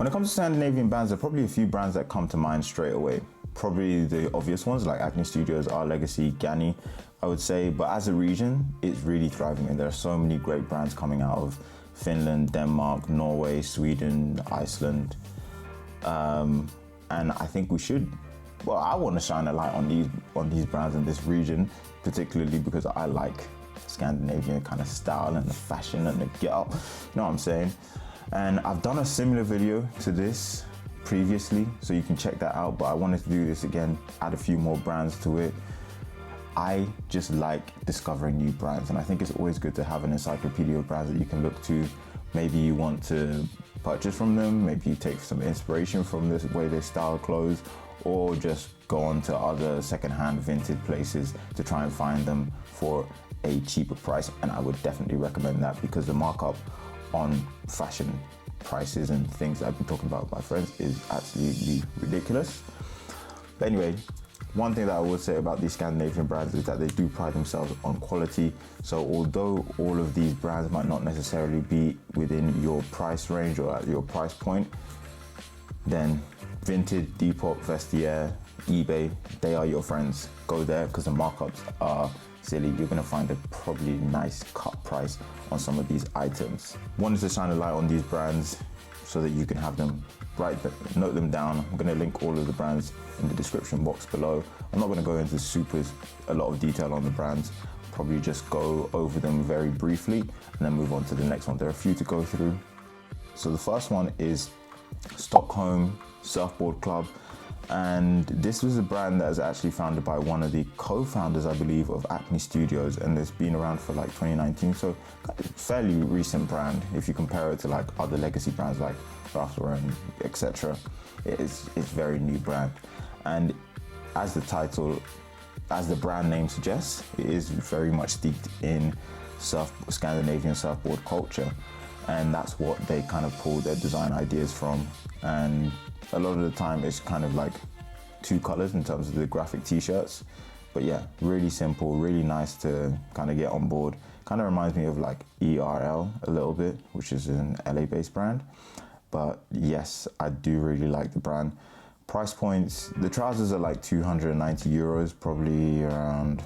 When it comes to Scandinavian brands, there are probably a few brands that come to mind straight away. Probably the obvious ones like Acne Studios, Our Legacy, Ganni, I would say. But as a region, it's really thriving, and there are so many great brands coming out of Finland, Denmark, Norway, Sweden, Iceland. And I think we should, well, I want to shine a light on these brands in this region, particularly because I like Scandinavian kind of style and the fashion and the get up, you know what I'm saying? And I've done a similar video to this previously, so you can check that out, but I wanted to do this again, add a few more brands to it. I just like discovering new brands, and I think it's always good to have an encyclopedia of brands that you can look to. Maybe you want to purchase from them, maybe you take some inspiration from this way they style clothes, or just go on to other secondhand vintage places to try and find them for a cheaper price. And I would definitely recommend that, because the markup on fashion prices and things that I've been talking about with my friends is absolutely ridiculous. But anyway, one thing that I would say about these Scandinavian brands is that they do pride themselves on quality. So although all of these brands might not necessarily be within your price range or at your price point, then Vinted, Depop, Vestiaire, eBay, they are your friends. Go there, because the markups are silly. You're going to find a probably nice cut price on some of these items. Wanted to shine a light on these brands so that you can have them, note them down. I'm going to link all of the brands in the description box below. I'm not going to go into a lot of detail on the brands, probably just go over them very briefly and then move on to the next one. There are a few to go through. So the first one is Stockholm Surfboard Club. And this was a brand that was actually founded by one of the co-founders, I believe, of Acne Studios, and it's been around for like 2019, so fairly recent brand if you compare it to like other legacy brands like Hwer and etc. It's very new brand, and as the brand name suggests, it is very much steeped in Scandinavian surfboard culture, and that's what they kind of pull their design ideas from. And a lot of the time it's kind of like two colors in terms of the graphic t-shirts, but yeah, really simple, really nice to kind of get on board. Kind of reminds me of like ERL a little bit, which is an LA based brand, but yes, I do really like the brand. Price points, the trousers are like 290 euros, probably around,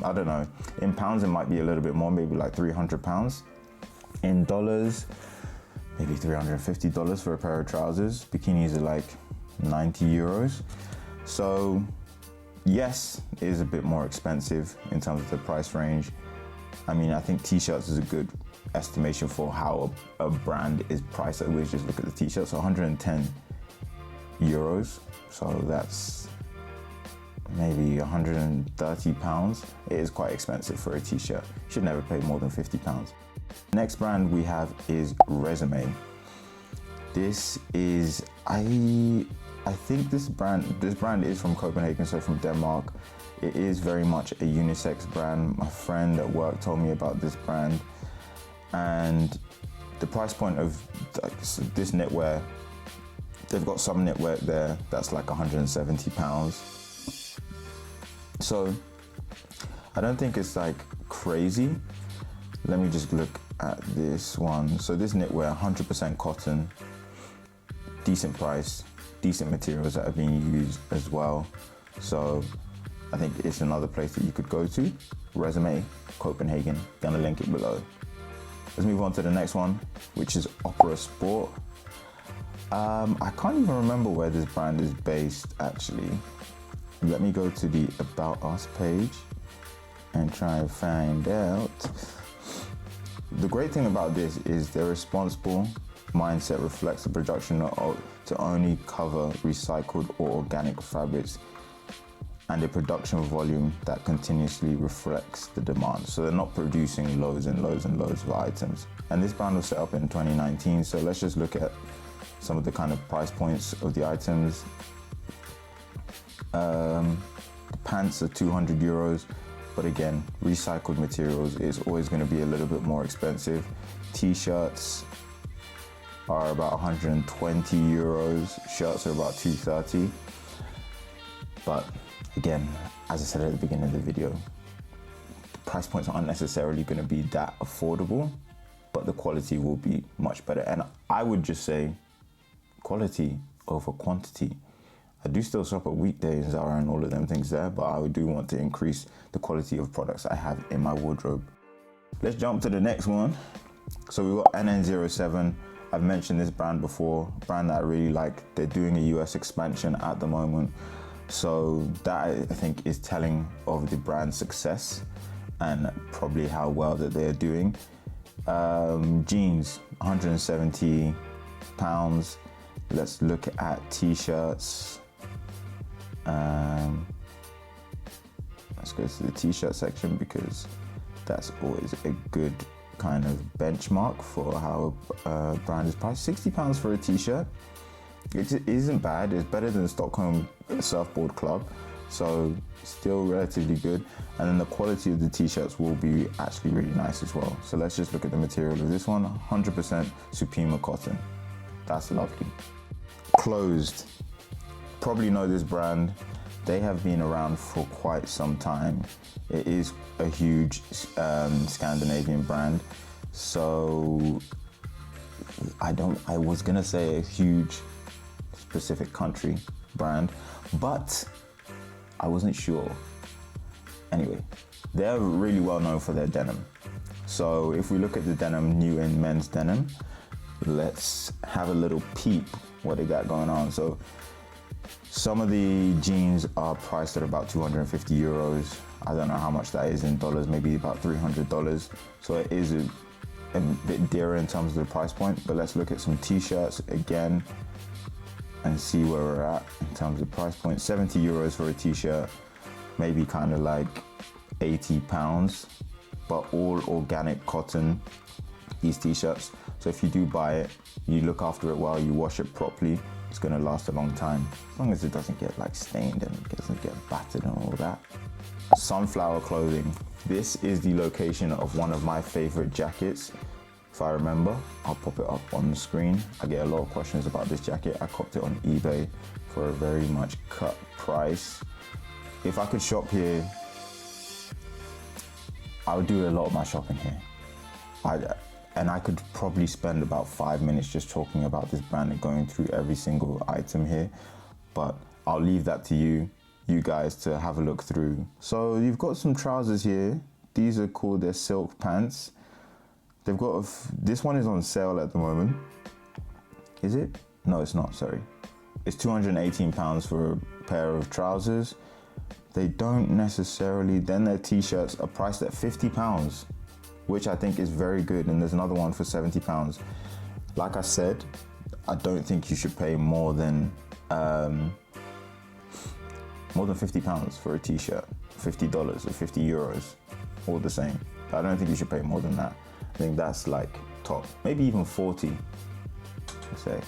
I don't know, in pounds it might be a little bit more, maybe like 300 pounds. In dollars, maybe $350 for a pair of trousers. Bikinis are like 90 euros. So yes, it is a bit more expensive in terms of the price range. I mean, I think t-shirts is a good estimation for how a brand is priced. I always just look at the t-shirts. So 110 euros. So that's maybe 130 pounds. It is quite expensive for a t-shirt. You should never pay more than 50 pounds. Next brand we have is Resume. This is, I think this brand is from Copenhagen, so from Denmark. It is very much a unisex brand. My friend at work told me about this brand, and the price point of this knitwear, they've got some knitwear there that's like 170 pounds. So I don't think it's like crazy. Let me just look at this one. So this knitwear, 100% cotton, decent price, decent materials that are being used as well. So I think it's another place that you could go to. Resume, Copenhagen, gonna link it below. Let's move on to the next one, which is Opera Sport. I can't even remember where this brand is based actually. Let me go to the About Us page and try and find out. The great thing about this is their responsible mindset reflects the production to only cover recycled or organic fabrics, and a production volume that continuously reflects the demand. So they're not producing loads and loads and loads of items. And this brand was set up in 2019, so let's just look at some of the kind of price points of the items. The pants are 200 euros, but again, recycled materials is always going to be a little bit more expensive. T-shirts are about 120 euros, shirts are about 230. But again, as I said at the beginning of the video, the price points aren't necessarily going to be that affordable, but the quality will be much better. And I would just say, quality over quantity. I do still shop at weekdays, Zara and all of them things there, but I do want to increase the quality of products I have in my wardrobe. Let's jump to the next one. So we got NN07. I've mentioned this brand before, brand that I really like. They're doing a US expansion at the moment. So that I think is telling of the brand's success and probably how well that they're doing. Jeans, 170 pounds. Let's look at t-shirts. Let's go to the t-shirt section because that's always a good kind of benchmark for how a brand is priced. 60 pounds for a t-shirt. It isn't bad. It's better than the Stockholm Surfboard Club, so still relatively good. And then the quality of the t-shirts will be actually really nice as well. So let's just look at the material of this one. 100% Supima cotton. That's lovely. Closed. Probably know this brand. They have been around for quite some time. It is a huge Scandinavian brand. So I was gonna say a huge specific country brand, but I wasn't sure. Anyway, they're really well known for their denim. So if we look at the denim, new in men's denim, let's have a little peep what they got going on. So some of the jeans are priced at about 250 euros. I don't know how much that is in dollars, maybe about $300. So it is a bit dearer in terms of the price point, but let's look at some t-shirts again and see where we're at in terms of price point. 70 euros for a t-shirt, maybe kind of like 80 pounds, but all organic cotton, these t-shirts. So if you do buy it, you look after it well, you wash it properly, it's gonna last a long time, as long as it doesn't get like stained and it doesn't get battered and all that. Sunflower clothing. This is the location of one of my favorite jackets. If I remember, I'll pop it up on the screen. I get a lot of questions about this jacket. I copped it on eBay for a very much cut price. If I could shop here, I would do a lot of my shopping here. And I could probably spend about 5 minutes just talking about this brand and going through every single item here, but I'll leave that to you guys to have a look through. So you've got some trousers here. These are called their silk pants. They've got this one is on sale at the moment. Is it? No, it's not, sorry. It's 218 pounds for a pair of trousers. They don't necessarily, then their t-shirts are priced at 50 pounds, which I think is very good. And there's another one for 70 pounds. Like I said, I don't think you should pay more than 50 pounds for a t-shirt, $50 or 50 euros, all the same. I don't think you should pay more than that. I think that's like top, maybe even 40, I'd say.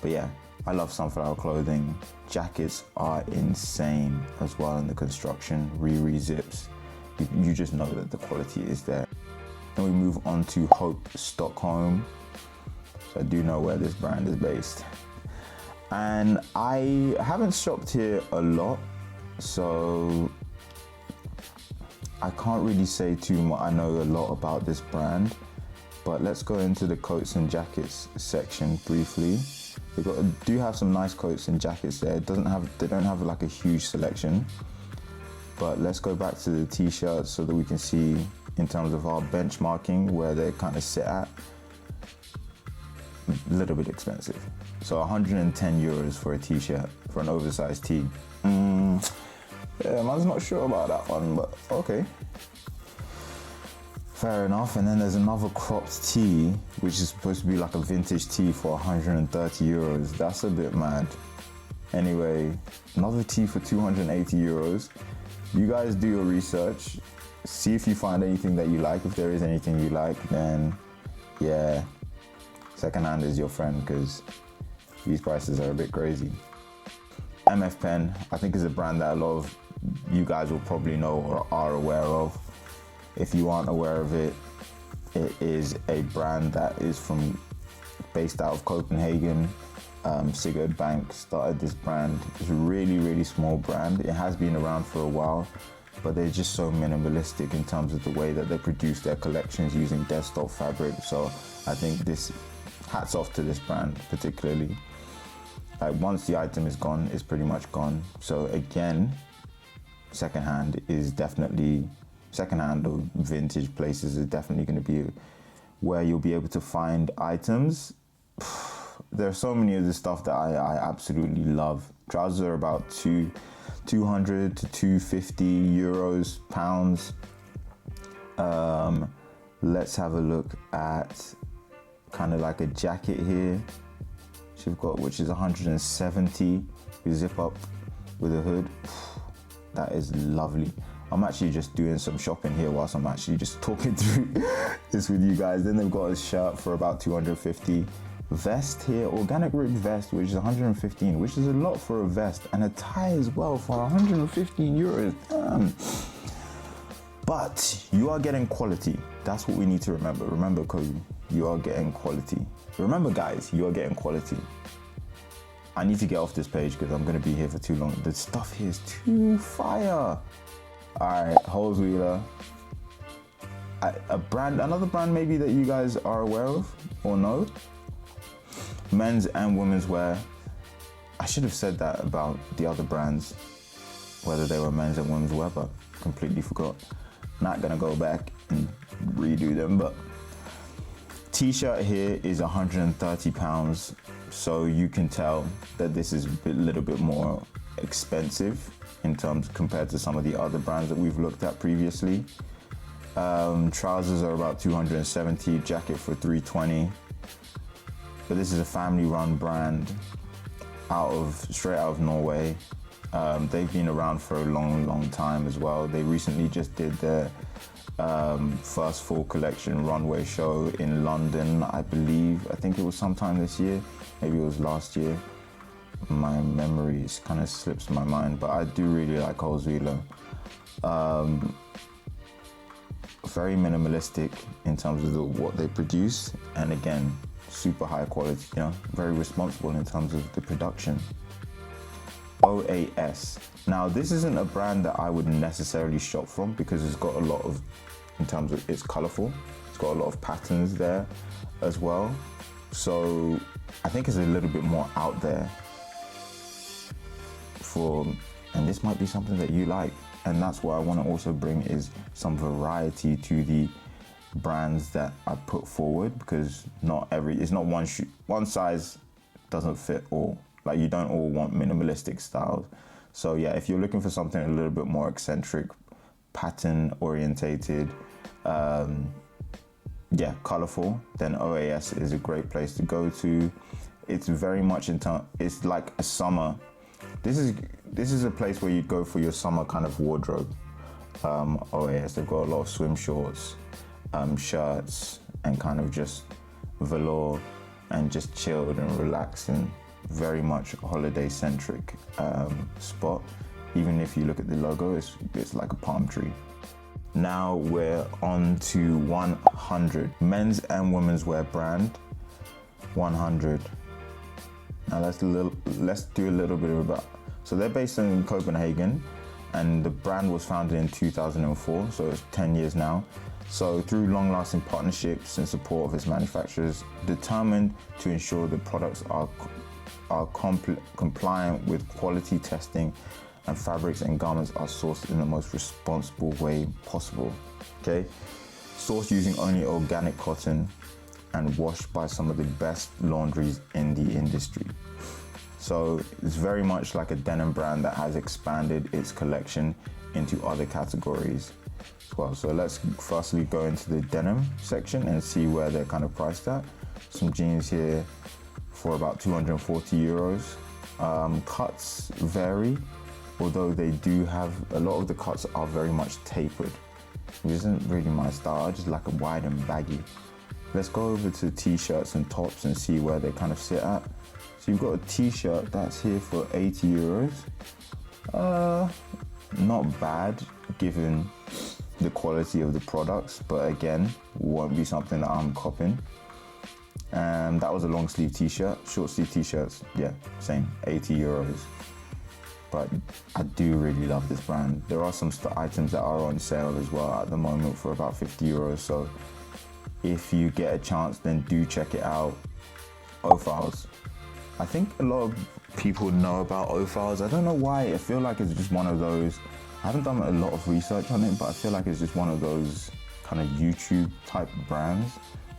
But yeah, I love Sunflower clothing. Jackets are insane as well in the construction, zips. You just know that the quality is there. Then we move on to Hope Stockholm. So I do know where this brand is based. And I haven't shopped here a lot, so I can't really say too much. I know a lot about this brand, but let's go into the coats and jackets section briefly. They do have some nice coats and jackets there. They don't have like a huge selection, but let's go back to the t-shirts so that we can see in terms of our benchmarking where they kind of sit at. A little bit expensive. So 110 euros for a t-shirt, for an oversized tee. Yeah, man's not sure about that one, but okay. Fair enough. And then there's another cropped tee, which is supposed to be like a vintage tee for 130 euros. That's a bit mad. Anyway, another tee for 280 euros. You guys do your research. See if you find anything that you like. If there is anything you like, then yeah, secondhand is your friend because these prices are a bit crazy. MF Pen, I think, is a brand that a lot of you guys will probably know or are aware of. If you aren't aware of it, it is a brand that is based out of Copenhagen. Sigurd Bank started this brand. It's a really, really small brand. It has been around for a while, but they're just so minimalistic in terms of the way that they produce their collections using desktop fabric. So I think hats off to this brand particularly. Like once the item is gone, it's pretty much gone. So again, secondhand or vintage places is definitely going to be where you'll be able to find items. There's so many of the stuff that I absolutely love. Trousers are about 200 to 250 euros, pounds. Let's have a look at kind of like a jacket here, which is 170 with zip up with a hood. That is lovely. I'm actually just doing some shopping here whilst I'm actually just talking through this with you guys. Then they've got a shirt for about 250. Vest here, organic ribbed vest, which is 115, which is a lot for a vest, and a tie as well for 115 euros. Damn. But you are getting quality. That's what we need to remember. Remember, Kobe, you are getting quality. Remember, guys, you are getting quality. I need to get off this page because I'm going to be here for too long. The stuff here is too fire. All right, Hwer. Another brand maybe that you guys are aware of or know. Men's and women's wear. I should have said that about the other brands, whether they were men's and women's wear, but completely forgot. Not gonna go back and redo them, but t-shirt here is 130 pounds. So you can tell that this is a little bit more expensive in terms compared to some of the other brands that we've looked at previously. Trousers are about 270, jacket for 320. But this is a family-run brand straight out of Norway. They've been around for a long time as well. They recently just did their first full collection runway show in London, I believe. I think it was sometime this year. Maybe it was last year. My memory kind of slips my mind, but I do really like Hwer. Very minimalistic in terms of what they produce, and again, super high quality, very responsible in terms of the production. Oles. Now, this isn't a brand that I would necessarily shop from because it's got a lot of, in terms of it's colorful, it's got a lot of patterns there as well. So I think it's a little bit more out there and this might be something that you like. And that's what I want to also bring is some variety to the brands that I put forward, because it's not one size doesn't fit all. Like, you don't all want minimalistic styles. So yeah, if you're looking for something a little bit more eccentric, pattern orientated, colorful, then Oles is a great place to go to. It's very much it's like a summer. This is a place where you go for your summer kind of wardrobe. Oles, they've got a lot of swim shorts, shirts, and kind of just velour and just chilled and relaxed, and very much holiday centric spot. Even if you look at the logo, it's like a palm tree. Now we're on to 100, men's and women's wear brand. 100. Now let's do a little bit about. So they're based in Copenhagen, and the brand was founded in 2004, so it's 10 years now. So through long-lasting partnerships and support of its manufacturers, determined to ensure the products are compliant with quality testing, and fabrics and garments are sourced in the most responsible way possible. Okay, sourced using only organic cotton and washed by some of the best laundries in the industry. So it's very much like a denim brand that has expanded its collection into other categories as well. So let's firstly go into the denim section and see where they're kind of priced at. Some jeans here for about 240 euros. Cuts vary, although they do have, a lot of the cuts are very much tapered, which isn't really my style. I just like a wide and baggy. Let's go over to t-shirts and tops and see where they kind of sit at. So you've got a t-shirt that's here for 80 euros. Not bad given the quality of the products, but again, won't be something that I'm copping. That was a long sleeve t-shirt. Short sleeve t-shirts, yeah, same, 80 euros. But I do really love this brand. There are some items that are on sale as well at the moment for about 50 euros. So if you get a chance, then do check it out. Oles. I think a lot of people know about Oles. I don't know why. I feel like it's just one of those. I haven't done a lot of research on it, but I feel like it's just one of those kind of YouTube type brands.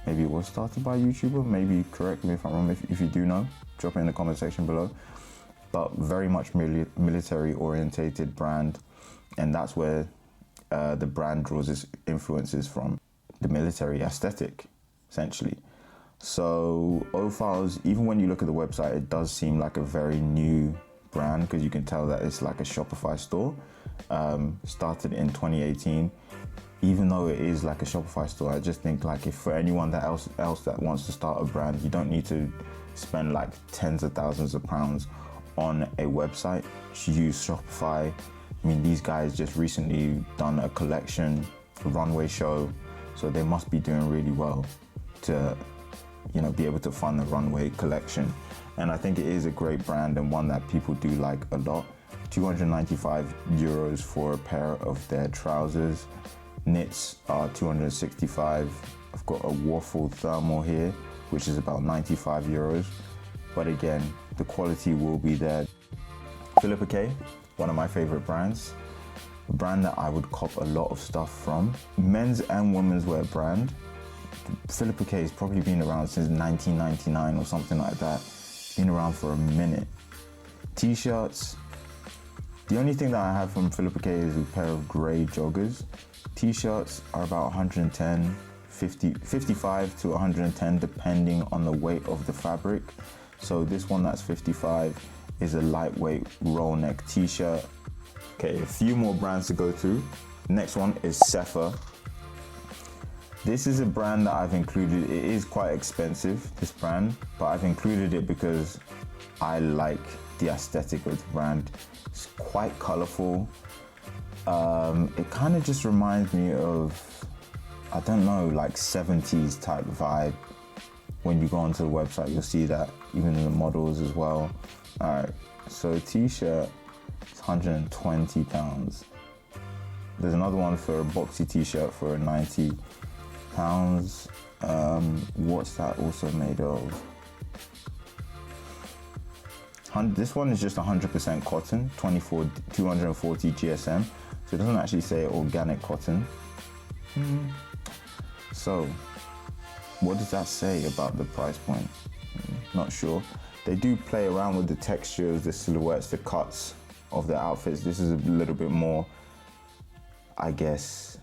Maybe it was started by a YouTuber. Maybe correct me if I'm wrong. If you do know, drop it in the comment section below. But very much military orientated brand, and that's where the brand draws its influences from, the military aesthetic, essentially. So Oles, even when you look at the website, it does seem like a very new brand, because you can tell that it's like a Shopify store. Started in 2018. Even though it is like a Shopify store, I just think like if for anyone that else that wants to start a brand, you don't need to spend like tens of thousands of pounds on a website. Just use Shopify. I mean, these guys just recently done a collection, a runway show, so they must be doing really well to, you know, be able to fund the runway collection. And I think it is a great brand and one that people do like a lot. 295 euros for a pair of their trousers. Knits are 265. I've got a waffle thermal here, which is about 95 euros. But again, the quality will be there. Philippa K, one of my favorite brands. A brand that I would cop a lot of stuff from. Men's and women's wear brand. Philippa K has probably been around since 1999 or something like that. Been around for a minute. T-shirts. The only thing that I have from Philippa K is a pair of grey joggers. T-shirts are about 110, 55 to 110 depending on the weight of the fabric. So this one that's 55 is a lightweight roll neck t-shirt. Okay, a few more brands to go through. Next one is Seph. This is a brand that I've included. It is quite expensive, this brand, but I've included it because I like the aesthetic of the brand. It's quite colorful. It kind of just reminds me of, I don't know, like 70s type vibe. When you go onto the website, you'll see that even in the models as well. All right, so a t-shirt is £120. There's another one for a boxy t-shirt for £90. What's that also made of? This one is just 100% cotton, 240 GSM. So it doesn't actually say organic cotton. So what does that say about the price point? Not sure. They do play around with the textures, the silhouettes, the cuts of the outfits. This is a little bit more, I guess,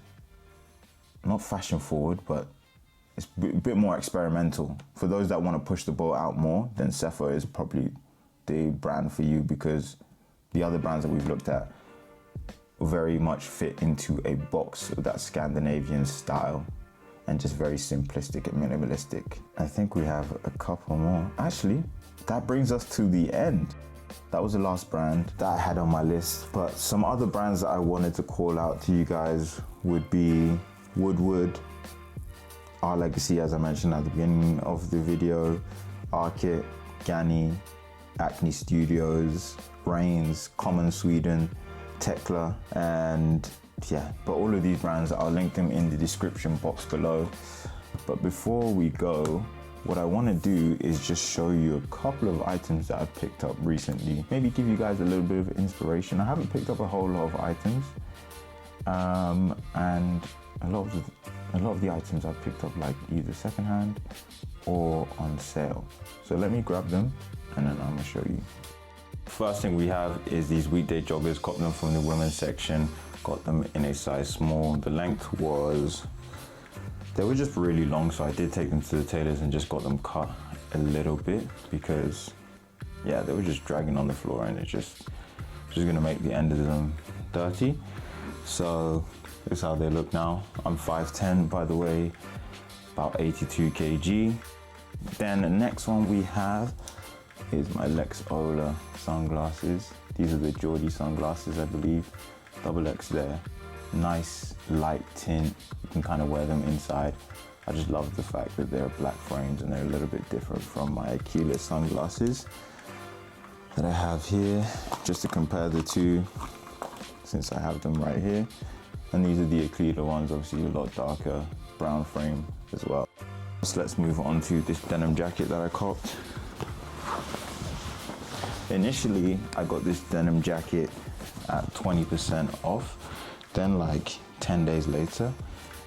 not fashion forward, but it's a bit more experimental. For those that want to push the boat out more, then Seph is probably the brand for you, because the other brands that we've looked at very much fit into a box of that Scandinavian style and just very simplistic and minimalistic. I think we have a couple more. Actually, that brings us to the end. That was the last brand that I had on my list, but some other brands that I wanted to call out to you guys would be Woodward, Our Legacy, as I mentioned at the beginning of the video, Arkit, Ganni, Acne Studios, Brains, Common Sweden, Tekla, and yeah, but all of these brands, I'll link them in the description box below. But before we go, what I want to do is just show you a couple of items that I've picked up recently. Maybe give you guys a little bit of inspiration. I haven't picked up a whole lot of items, and a lot of the items I've picked up like either secondhand or on sale. So let me grab them and then I'm gonna show you. First thing we have is these weekday joggers. Got them from the women's section. Got them in a size small. The length was, they were just really long, so I did take them to the tailors and just got them cut a little bit, because yeah, they were just dragging on the floor and it's just gonna make the end of them dirty. So this is how they look now. I'm 5'10", by the way, about 82 kg. Then the next one we have is my Lex Ola sunglasses. These are the Geordie sunglasses, I believe. XX there. Nice light tint. You can kind of wear them inside. I just love the fact that they're black frames and they're a little bit different from my Oculus sunglasses that I have here. Just to compare the two, since I have them right here. And these are the Aquila ones, obviously a lot darker, brown frame as well. So let's move on to this denim jacket that I copped. Initially, I got this denim jacket at 20% off. Then like 10 days later,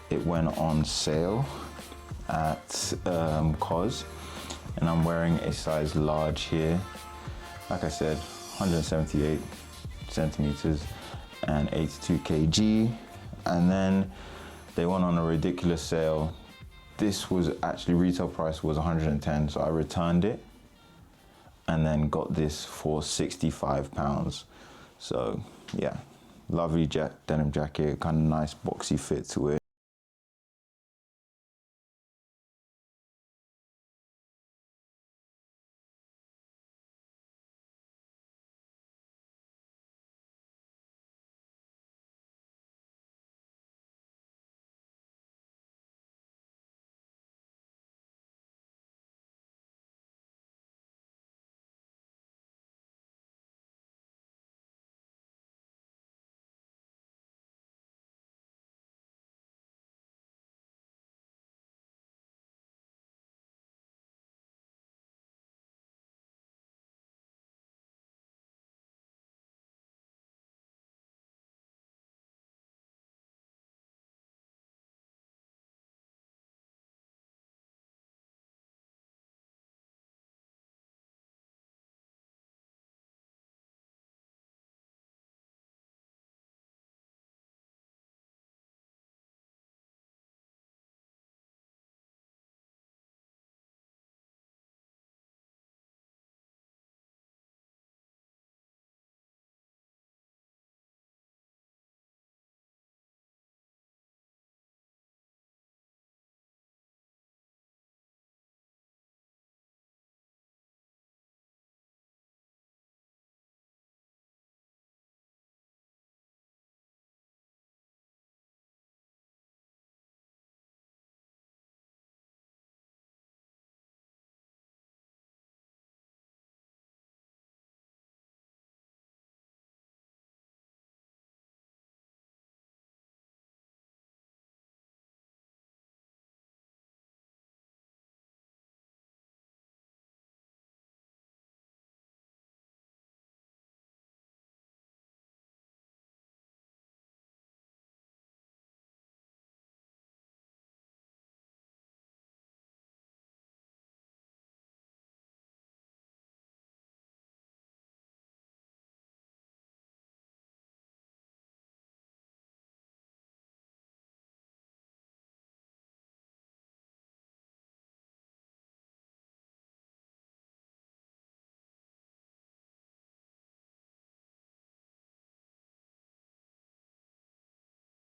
it went on sale at COS, and I'm wearing a size large here. Like I said, 178 centimeters and 82 kg. And then they went on a ridiculous sale. This was actually, retail price was 110, so I returned it and then got this for £65. So yeah, lovely denim jacket, kind of nice boxy fit to it.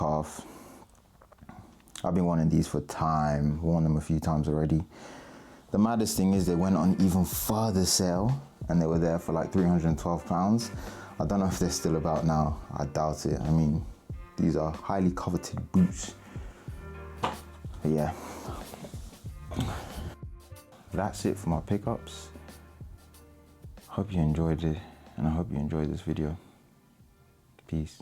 Calf. I've been wanting these for time, worn them a few times already. The maddest thing is they went on even further sale and they were there for like £312. I don't know if they're still about now. I doubt it. I mean, these are highly coveted boots. But yeah, that's it for my pickups. Hope you enjoyed it, and I hope you enjoyed this video. Peace.